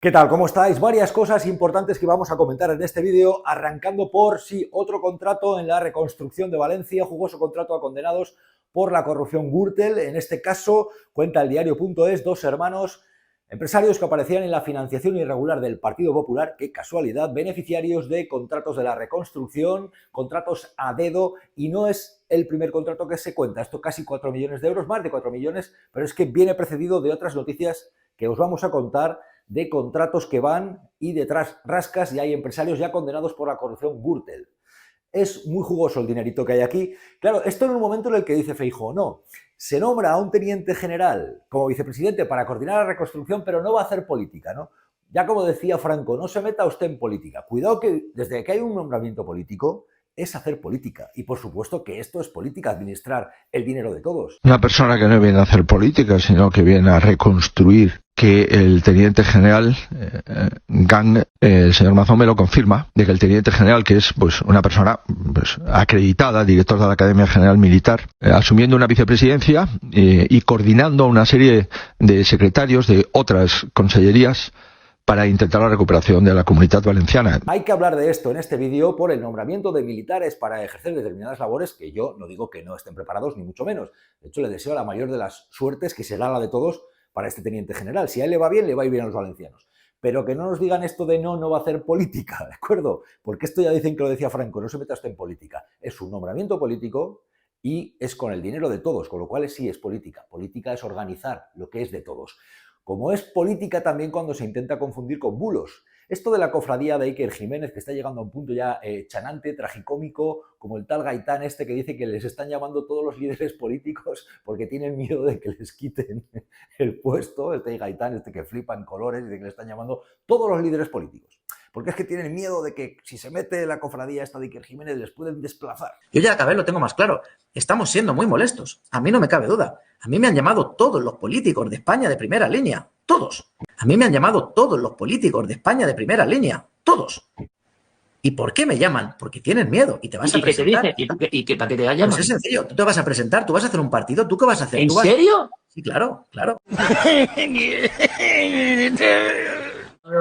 ¿Qué tal? ¿Cómo estáis? Varias cosas importantes que vamos a comentar en este vídeo, arrancando por sí, otro contrato en la reconstrucción de Valencia, jugoso contrato a condenados por la corrupción Gürtel. En este caso, cuenta el diario.es, dos hermanos empresarios que aparecían en la financiación irregular del Partido Popular, qué casualidad, beneficiarios de contratos de la reconstrucción, contratos a dedo, y no es el primer contrato que se cuenta, esto casi 4 millones de euros, más de 4 millones, pero es que viene precedido de otras noticias que os vamos a contar, de contratos que van y detrás rascas y hay empresarios ya condenados por la corrupción Gürtel. Es muy jugoso el dinerito que hay aquí. Claro, esto en un momento en el que dice Feijóo, no, se nombra a un teniente general como vicepresidente para coordinar la reconstrucción, pero no va a hacer política, ¿no? Ya como decía Franco, no se meta usted en política. Cuidado que desde que hay un nombramiento político, es hacer política. Y por supuesto que esto es política, administrar el dinero de todos. Una persona que no viene a hacer política, sino que viene a reconstruir, que el teniente general Gang, el señor Mazón me lo confirma, de que el teniente general, que es pues una persona pues acreditada, director de la Academia General Militar, asumiendo una vicepresidencia y coordinando a una serie de secretarios de otras consellerías para intentar la recuperación de la Comunitat Valenciana. Hay que hablar de esto en este vídeo por el nombramiento de militares para ejercer determinadas labores que yo no digo que no estén preparados, ni mucho menos. De hecho, le deseo la mayor de las suertes, que será la de todos, para este teniente general. Si a él le va bien, le va a ir bien a los valencianos. Pero que no nos digan esto de no va a hacer política, ¿de acuerdo? Porque esto ya dicen que lo decía Franco, no se meta usted en política. Es un nombramiento político y es con el dinero de todos, con lo cual sí es política. Política es organizar lo que es de todos. Como es política también cuando se intenta confundir con bulos. Esto de la cofradía de Iker Jiménez, que está llegando a un punto ya chanante, tragicómico, como el tal Gaitán este que dice que les están llamando todos los líderes políticos porque tienen miedo de que les quiten el puesto, este Gaitán este que flipa en colores y de que le están llamando todos los líderes políticos. Porque es que tienen miedo de que si se mete la cofradía esta de Iker Jiménez les pueden desplazar. Yo ya acabé, lo tengo más claro. Estamos siendo muy molestos. A mí no me cabe duda. A mí me han llamado todos los políticos de España de primera línea. Todos. A mí me han llamado todos los políticos de España de primera línea. Todos. ¿Y por qué me llaman? Porque tienen miedo y te vas a presentar. ¿Y qué te dice? ¿Y qué, para qué te llaman? Pues es sencillo. Tú te vas a presentar, tú vas a hacer un partido, ¿tú qué vas a hacer? ¿En serio? Sí, claro, claro.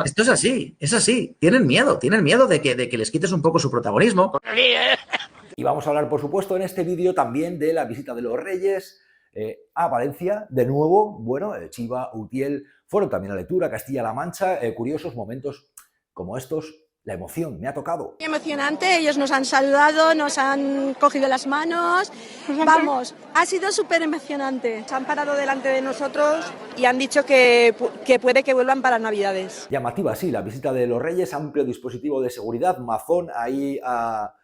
Esto es así. Tienen miedo de que les quites un poco su protagonismo. Y vamos a hablar, por supuesto, en este vídeo también de la visita de los Reyes a Valencia. De nuevo, bueno, Chiva, Utiel fueron también a lectura, Castilla-La Mancha, curiosos momentos como estos. La emoción, me ha tocado. Muy emocionante, ellos nos han saludado, nos han cogido las manos, vamos, ha sido súper emocionante. Se han parado delante de nosotros y han dicho que puede que vuelvan para Navidades. Llamativa, sí, la visita de los Reyes, amplio dispositivo de seguridad, Mazón ahí a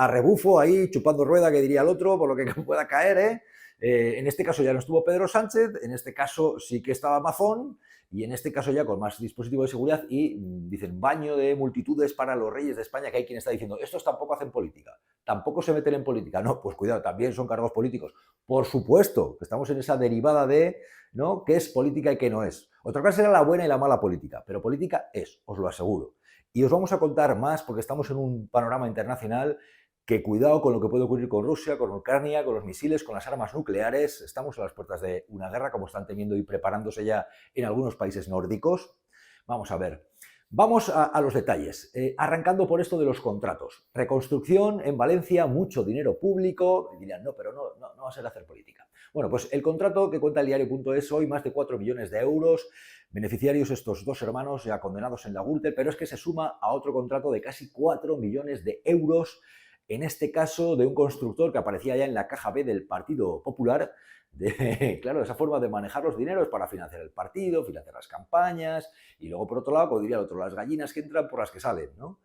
rebufo, ahí chupando rueda, que diría el otro, por lo que pueda caer, en este caso ya no estuvo Pedro Sánchez, en este caso sí que estaba Mazón, y en este caso ya con más dispositivo de seguridad y dicen baño de multitudes para los Reyes de España, que hay quien está diciendo, estos tampoco hacen política, tampoco se meten en política. No, pues cuidado, también son cargos políticos. Por supuesto, que estamos en esa derivada de, ¿no?, qué es política y qué no es. Otra cosa será la buena y la mala política, pero política es, os lo aseguro. Y os vamos a contar más porque estamos en un panorama internacional que cuidado con lo que puede ocurrir con Rusia, con Ucrania, con los misiles, con las armas nucleares. Estamos a las puertas de una guerra, como están temiendo y preparándose ya en algunos países nórdicos. Vamos a ver. Vamos a los detalles, arrancando por esto de los contratos. Reconstrucción en Valencia, mucho dinero público. Y dirán, no, pero no va a ser hacer política. Bueno, pues el contrato que cuenta el diario.es hoy, más de 4 millones de euros, beneficiarios estos dos hermanos ya condenados en la Gürtel, pero es que se suma a otro contrato de casi 4 millones de euros, en este caso de un constructor que aparecía ya en la caja B del Partido Popular, claro, esa forma de manejar los dineros para financiar el partido, financiar las campañas, y luego por otro lado, como diría el otro, las gallinas que entran por las que salen, ¿no?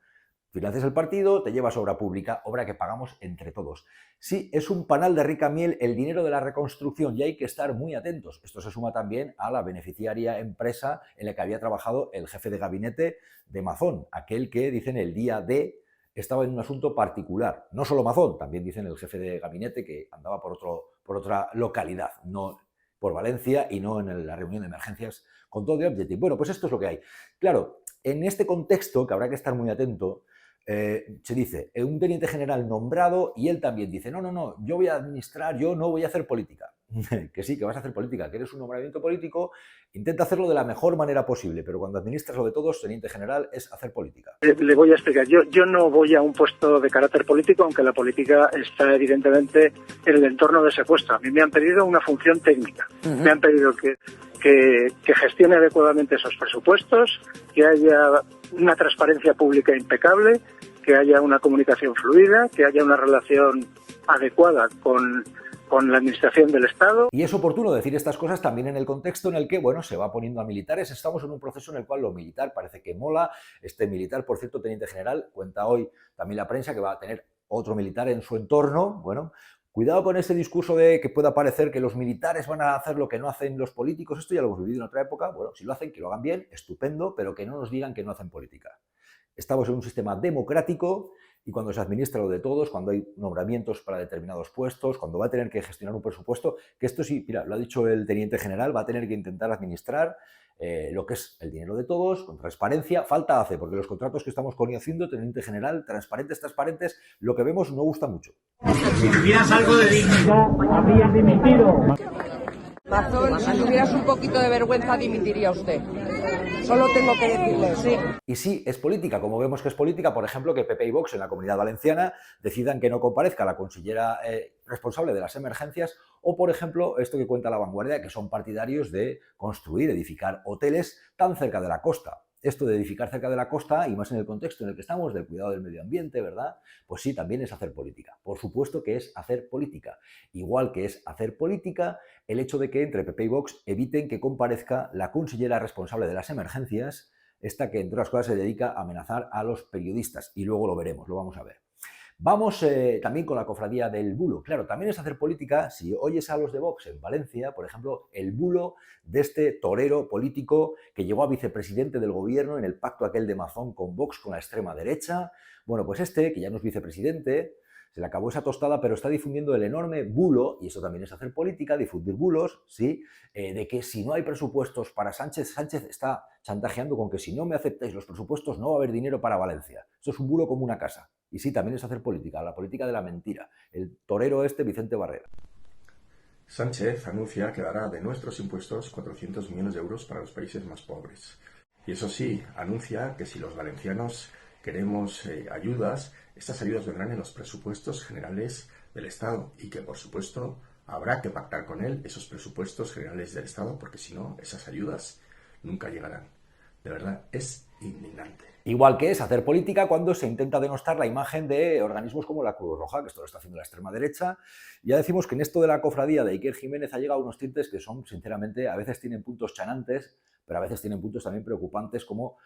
Financias el partido, te llevas obra pública, obra que pagamos entre todos. Sí, es un panal de rica miel el dinero de la reconstrucción y hay que estar muy atentos. Esto se suma también a la beneficiaria empresa en la que había trabajado el jefe de gabinete de Mazón, aquel que, dicen, el día de estaba en un asunto particular. No solo Mazón, también dicen el jefe de gabinete que andaba por otra localidad, no por Valencia y no en la reunión de emergencias con todo de Objective. Bueno, pues esto es lo que hay. Claro, en este contexto, que habrá que estar muy atento, se dice, un teniente general nombrado y él también dice, no, yo voy a administrar, yo no voy a hacer política. que sí, que vas a hacer política, que eres un nombramiento político, intenta hacerlo de la mejor manera posible, pero cuando administras lo de todos, teniente general, es hacer política. Le voy a explicar. Yo no voy a un puesto de carácter político, aunque la política está evidentemente en el entorno de ese puesto. A mí me han pedido una función técnica. Me han pedido que gestione adecuadamente esos presupuestos, que haya una transparencia pública impecable, que haya una comunicación fluida, que haya una relación adecuada con la administración del Estado. Y es oportuno decir estas cosas también en el contexto en el que, bueno, se va poniendo a militares. Estamos en un proceso en el cual lo militar parece que mola. Este militar, por cierto, teniente general, cuenta hoy también la prensa que va a tener otro militar en su entorno. Bueno, cuidado con ese discurso de que pueda parecer que los militares van a hacer lo que no hacen los políticos. Esto ya lo hemos vivido en otra época. Bueno, si lo hacen, que lo hagan bien, estupendo, pero que no nos digan que no hacen política. Estamos en un sistema democrático y cuando se administra lo de todos, cuando hay nombramientos para determinados puestos, cuando va a tener que gestionar un presupuesto, que esto sí, mira, lo ha dicho el teniente general, va a tener que intentar administrar lo que es el dinero de todos, con transparencia, falta hace, porque los contratos que estamos conociendo, teniente general, transparentes, lo que vemos no gusta mucho. Si tuvieras algo de dignidad, habrías dimitido. Mazón, si tuvieras un poquito de vergüenza, dimitiría usted. Solo tengo que decirle, sí. Y sí, es política, como vemos que es política, por ejemplo, que PP y Vox en la Comunidad Valenciana decidan que no comparezca la consellera responsable de las emergencias, o, por ejemplo, esto que cuenta La Vanguardia, que son partidarios de construir, edificar hoteles tan cerca de la costa. Esto de edificar cerca de la costa, y más en el contexto en el que estamos, del cuidado del medio ambiente, ¿verdad? Pues sí, también es hacer política. Por supuesto que es hacer política. Igual que es hacer política el hecho de que entre PP y Vox eviten que comparezca la consellera responsable de las emergencias, esta que, entre otras cosas, se dedica a amenazar a los periodistas. Y luego lo veremos, lo vamos a ver. Vamos también con la cofradía del bulo. Claro, también es hacer política. Si oyes a los de Vox en Valencia, por ejemplo, el bulo de este torero político que llegó a vicepresidente del gobierno en el pacto aquel de Mazón con Vox, con la extrema derecha. Bueno, pues este, que ya no es vicepresidente, se le acabó esa tostada, pero está difundiendo el enorme bulo, y eso también es hacer política, difundir bulos, ¿sí? De que si no hay presupuestos para Sánchez, Sánchez está chantajeando con que si no me aceptáis los presupuestos no va a haber dinero para Valencia. Eso es un bulo como una casa. Y sí, también es hacer política, la política de la mentira. El torero este, Vicente Barrera. Sánchez anuncia que dará de nuestros impuestos 400 millones de euros para los países más pobres. Y eso sí, anuncia que si los valencianos queremos ayudas, estas ayudas vendrán en los presupuestos generales del Estado y que, por supuesto, habrá que pactar con él esos presupuestos generales del Estado porque si no, esas ayudas nunca llegarán. De verdad, es indignante. Igual que es hacer política cuando se intenta denostar la imagen de organismos como la Cruz Roja, que esto lo está haciendo la extrema derecha. Ya decimos que en esto de la cofradía de Iker Jiménez ha llegado a unos tintes que son, sinceramente, a veces tienen puntos chanantes, pero a veces tienen puntos también preocupantes como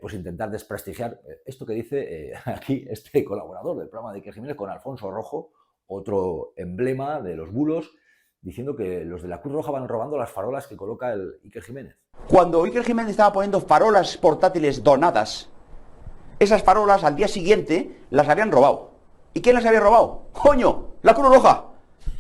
pues intentar desprestigiar esto que dice aquí este colaborador del programa de Iker Jiménez con Alfonso Rojo, otro emblema de los bulos, diciendo que los de la Cruz Roja van robando las farolas que coloca el Iker Jiménez. Cuando Iker Jiménez estaba poniendo farolas portátiles donadas, esas farolas al día siguiente las habían robado. ¿Y quién las había robado? ¡Coño! ¡La Cruz Roja!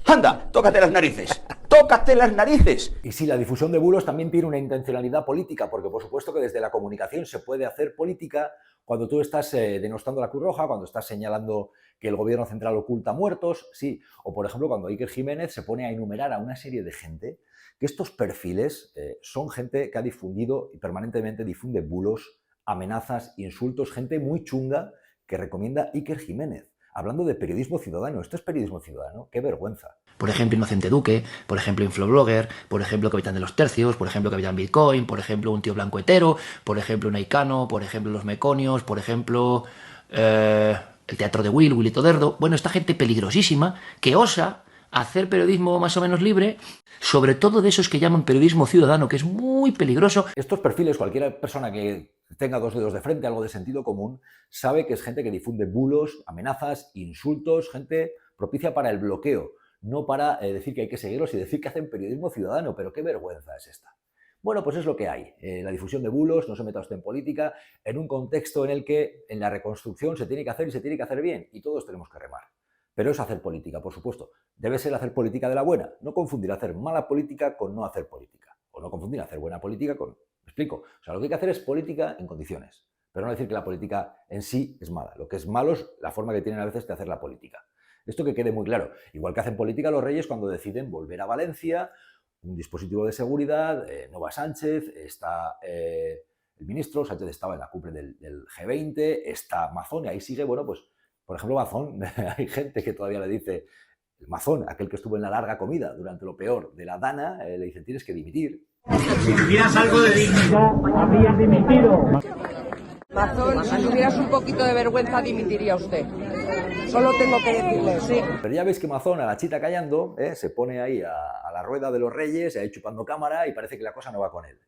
¡Anda! ¡Tócate las narices! ¡Tócate las narices! Y sí, la difusión de bulos también tiene una intencionalidad política, porque por supuesto que desde la comunicación se puede hacer política cuando tú estás denostando a la Cruz Roja, cuando estás señalando que el gobierno central oculta muertos, sí. O por ejemplo, cuando Iker Jiménez se pone a enumerar a una serie de gente, que estos perfiles son gente que ha difundido y permanentemente difunde bulos, amenazas, insultos, gente muy chunga que recomienda Iker Jiménez. Hablando de periodismo ciudadano, esto es periodismo ciudadano, qué vergüenza. Por ejemplo, Inocente Duque, por ejemplo, Infloblogger, por ejemplo, Capitán de los Tercios, por ejemplo, Capitán Bitcoin, por ejemplo, un tío blanco hetero, por ejemplo, Naicano, por ejemplo, los Meconios, por ejemplo, el teatro de Willy Toderdo. Bueno, esta gente peligrosísima que osa hacer periodismo más o menos libre, sobre todo de esos que llaman periodismo ciudadano, que es muy peligroso. Estos perfiles, cualquier persona que tenga dos dedos de frente, algo de sentido común, sabe que es gente que difunde bulos, amenazas, insultos, gente propicia para el bloqueo, no para decir que hay que seguirlos y decir que hacen periodismo ciudadano, pero qué vergüenza es esta. Bueno, pues es lo que hay. La difusión de bulos, no se meta usted en política, en un contexto en el que en la reconstrucción se tiene que hacer y se tiene que hacer bien, y todos tenemos que remar. Pero es hacer política, por supuesto. Debe ser hacer política de la buena. No confundir hacer mala política con no hacer política. O no confundir hacer buena política con... ¿Me explico? O sea, lo que hay que hacer es política en condiciones. Pero no decir que la política en sí es mala. Lo que es malo es la forma que tienen a veces de hacer la política. Esto que quede muy claro. Igual que hacen política los reyes cuando deciden volver a Valencia, un dispositivo de seguridad, no va Sánchez, está el ministro, Sánchez estaba en la cumbre del G20, está Mazón, y ahí sigue, bueno, pues, por ejemplo, Mazón, hay gente que todavía le dice, Mazón, aquel que estuvo en la larga comida durante lo peor de la Dana, le dicen, tienes que dimitir. Si tuvieras algo de dignidad, habrías dimitido. Mazón, si tuvieras un poquito de vergüenza, dimitiría usted. Solo tengo que decirle, sí. Pero ya veis que Mazón, a la chita callando, se pone ahí a la rueda de los reyes, ahí chupando cámara, y parece que la cosa no va con él.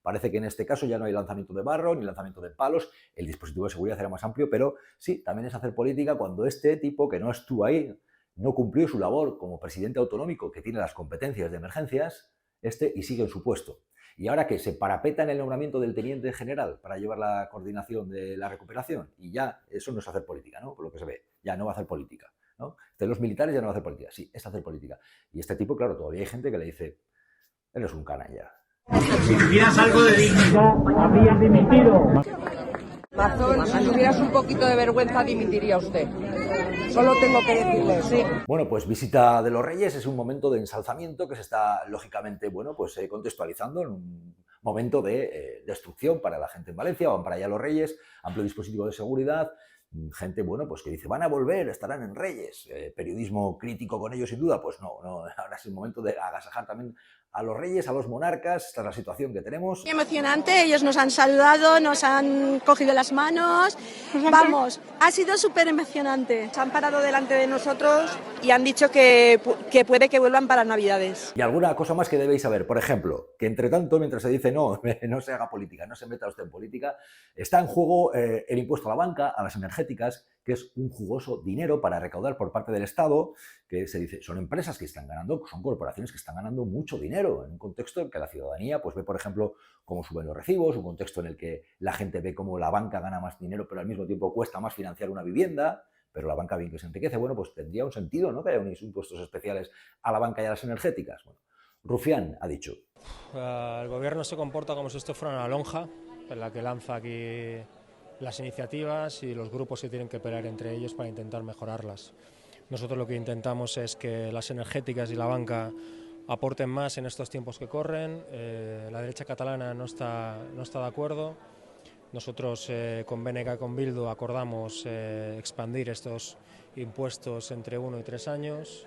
Parece que en este caso ya no hay lanzamiento de barro ni lanzamiento de palos, el dispositivo de seguridad era más amplio, pero sí, también es hacer política cuando este tipo que no estuvo ahí, no cumplió su labor como presidente autonómico, que tiene las competencias de emergencias, y sigue en su puesto. Y ahora que se parapeta en el nombramiento del teniente general para llevar la coordinación de la recuperación, y ya eso no es hacer política, ¿no? Por lo que se ve, ya no va a hacer política, ¿no? De los militares ya no va a hacer política, sí, es hacer política. Y este tipo, claro, todavía hay gente que le dice, él es un canalla. Si tuvieras algo de dignidad, habrías dimitido. Mazón, si tuvieras un poquito de vergüenza, dimitiría usted. Solo tengo que decirle, sí. Bueno, pues visita de los Reyes es un momento de ensalzamiento que se está, lógicamente, bueno, pues contextualizando en un momento de destrucción para la gente en Valencia. Van para allá los Reyes, amplio dispositivo de seguridad, gente, bueno, pues que dice, van a volver, estarán en Reyes. Periodismo crítico con ellos, sin duda, pues no, ahora es el momento de agasajar también a los reyes, a los monarcas. Esta es la situación que tenemos. Muy emocionante, ellos nos han saludado, nos han cogido las manos, vamos, ha sido súper emocionante. Se han parado delante de nosotros y han dicho que puede que vuelvan para Navidades. Y alguna cosa más que debéis saber, por ejemplo, que entre tanto, mientras se dice no se haga política, no se meta usted en política, está en juego el impuesto a la banca, a las energéticas, que es un jugoso dinero para recaudar por parte del Estado, que se dice, son empresas que están ganando, son corporaciones que están ganando mucho dinero, en un contexto en que la ciudadanía pues ve, por ejemplo, cómo suben los recibos, un contexto en el que la gente ve cómo la banca gana más dinero, pero al mismo tiempo cuesta más financiar una vivienda, pero la banca bien que se enriquece. Bueno, pues tendría un sentido, ¿no?, que haya unos impuestos especiales a la banca y a las energéticas. Bueno, Rufián ha dicho. El gobierno se comporta como si esto fuera una lonja en la que lanza aquí las iniciativas y los grupos se tienen que pelear entre ellos para intentar mejorarlas. Nosotros lo que intentamos es que las energéticas y la banca aporten más en estos tiempos que corren. La derecha catalana no está de acuerdo. Nosotros con BNG, con Bildu, acordamos expandir estos impuestos entre 1 y 3 años.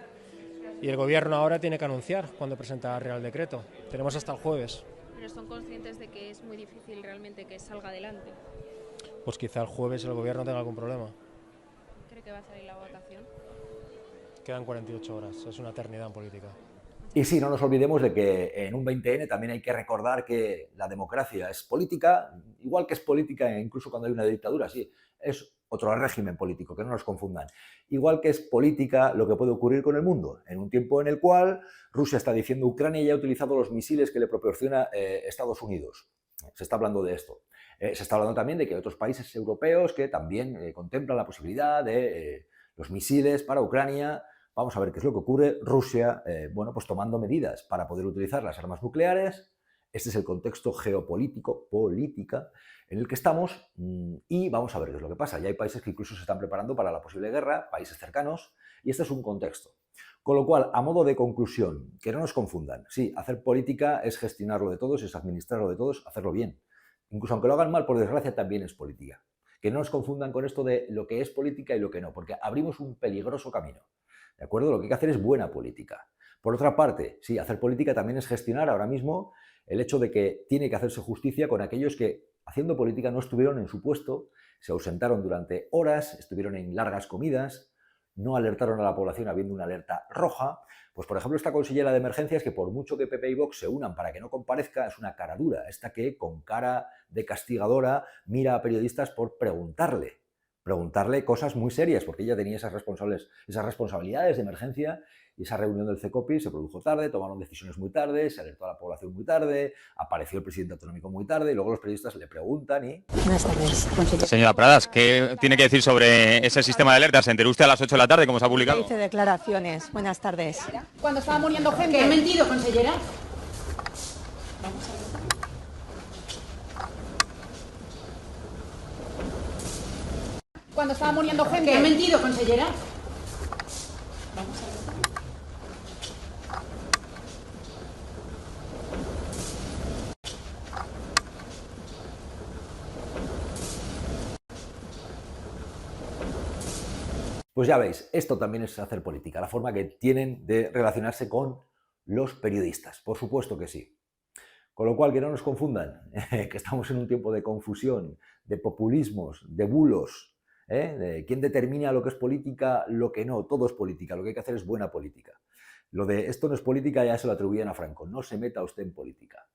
Y el gobierno ahora tiene que anunciar cuándo presenta el Real Decreto. Tenemos hasta el jueves. ¿Pero son conscientes de que es muy difícil realmente que salga adelante? Pues quizá el jueves el gobierno tenga algún problema. ¿Cree que va a salir la votación? Quedan 48 horas, es una eternidad en política. Y sí, no nos olvidemos de que en un 20N también hay que recordar que la democracia es política, igual que es política incluso cuando hay una dictadura, sí, es otro régimen político, que no nos confundan. Igual que es política lo que puede ocurrir con el mundo, en un tiempo en el cual Rusia está diciendo Ucrania ya ha utilizado los misiles que le proporciona Estados Unidos. Se está hablando de esto. Se está hablando también de que hay otros países europeos que también contemplan la posibilidad de los misiles para Ucrania. Vamos a ver qué es lo que ocurre. Rusia, bueno, pues tomando medidas para poder utilizar las armas nucleares. Este es el contexto geopolítico, política, en el que estamos y vamos a ver qué es lo que pasa. Ya hay países que incluso se están preparando para la posible guerra, países cercanos, y este es un contexto. Con lo cual, a modo de conclusión, que no nos confundan. Sí, hacer política es gestionarlo de todos, es administrarlo de todos, hacerlo bien. Incluso aunque lo hagan mal, por desgracia, también es política. Que no nos confundan con esto de lo que es política y lo que no, porque abrimos un peligroso camino. ¿De acuerdo? Lo que hay que hacer es buena política. Por otra parte, sí, hacer política también es gestionar ahora mismo el hecho de que tiene que hacerse justicia con aquellos que, haciendo política, no estuvieron en su puesto, se ausentaron durante horas, estuvieron en largas comidas, no alertaron a la población habiendo una alerta roja. Pues, por ejemplo, esta consellera de emergencias, que por mucho que PP y Vox se unan para que no comparezca, es una cara dura, esta que con cara de castigadora mira a periodistas por preguntarle cosas muy serias, porque ella tenía esas responsabilidades de emergencia, y esa reunión del CECOPI se produjo tarde, tomaron decisiones muy tarde, se alertó a la población muy tarde, apareció el presidente autonómico muy tarde, y luego los periodistas le preguntan y... Buenas tardes, consejera. Señora Pradas, ¿qué tiene que decir sobre ese sistema de alertas? ¿Se enteró usted a las 8 de la tarde, como se ha publicado? Hice declaraciones. Buenas tardes. Cuando estaba muriendo gente, ¿he mentido, consellera? Cuando estaba muriendo gente, ¿he mentido, consellera? Pues ya veis, esto también es hacer política, la forma que tienen de relacionarse con los periodistas. Por supuesto que sí. Con lo cual, que no nos confundan, que estamos en un tiempo de confusión, de populismos, de bulos, de quién determina lo que es política, lo que no, todo es política, lo que hay que hacer es buena política. Lo de esto no es política ya se lo atribuían a Franco, no se meta usted en política.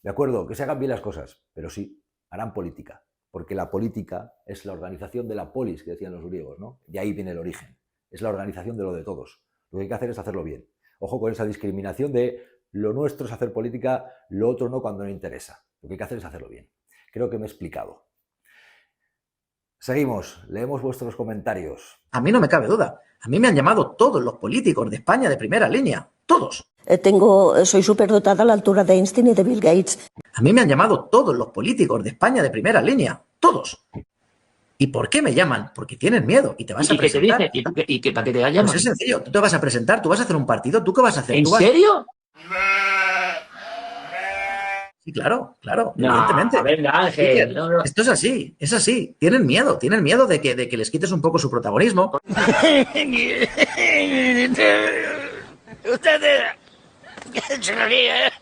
De acuerdo, que se hagan bien las cosas, pero sí, harán política, porque la política es la organización de la polis, que decían los griegos, ¿no? De ahí viene el origen, es la organización de lo de todos. Lo que hay que hacer es hacerlo bien. Ojo con esa discriminación de lo nuestro es hacer política, lo otro no cuando no interesa. Lo que hay que hacer es hacerlo bien. Creo que me he explicado. Seguimos, leemos vuestros comentarios. A mí no me cabe duda. A mí me han llamado todos los políticos de España de primera línea. Todos. Soy superdotada a la altura de Einstein y de Bill Gates. A mí me han llamado todos los políticos de España de primera línea. Todos. ¿Y por qué me llaman? Porque tienen miedo y te vas a presentar. ¿Y qué te dice? ¿Y qué, para qué te llaman? Pues es sencillo. Tú te vas a presentar, tú vas a hacer un partido, ¿tú qué vas a hacer? ¿En serio? Sí, claro, No, evidentemente. venga, Ángel. Sí, No. Esto es así, es así. Tienen miedo de que les quites un poco su protagonismo. Ustedes se ríen.